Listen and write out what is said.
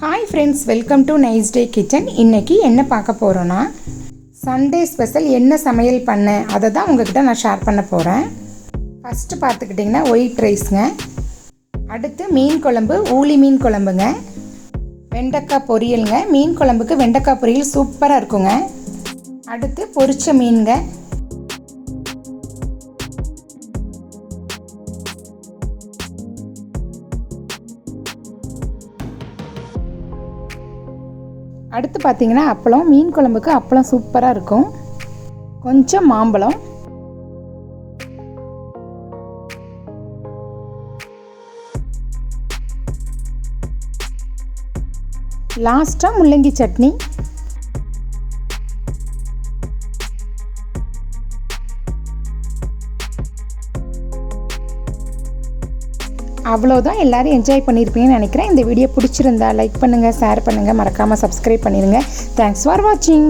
Hi friends, welcome to Nicedaykitchen. இன்றைக்கி என்ன பார்க்க போகிறோன்னா, சண்டே ஸ்பெஷல் என்ன சமையல் பண்ணேன் அதை தான் உங்கள்கிட்ட நான் ஷேர் பண்ண போகிறேன். ஃபஸ்ட்டு பார்த்துக்கிட்டிங்கன்னா ஒயிட் ரைஸுங்க, அடுத்து மீன் குழம்பு, ஊளி மீன் குழம்புங்க, வெண்டைக்காய் பொரியலுங்க. மீன் குழம்புக்கு வெண்டைக்காய் பொரியல் சூப்பராக இருக்குங்க. அடுத்து பொரிச்ச மீனுங்க, அடுத்து பார்த்திங்கன்னா அப்பளம். மீன் குழம்புக்கு அப்பளம் சூப்பராக இருக்கும். கொஞ்சம் மாம்பழம், லாஸ்ட்டாக முள்ளங்கி சட்னி. அவ்வளோதான். எல்லோரும் என்ஜாய் பண்ணியிருப்பீங்கன்னு நினைக்கிறேன். இந்த வீடியோ பிடிச்சிருந்தா லைக் பண்ணுங்கள், ஷேர் பண்ணுங்கள், மறக்காமல் சப்ஸ்கிரைப் பண்ணிடுங்க. தேங்க்ஸ் ஃபார் வாட்சிங்.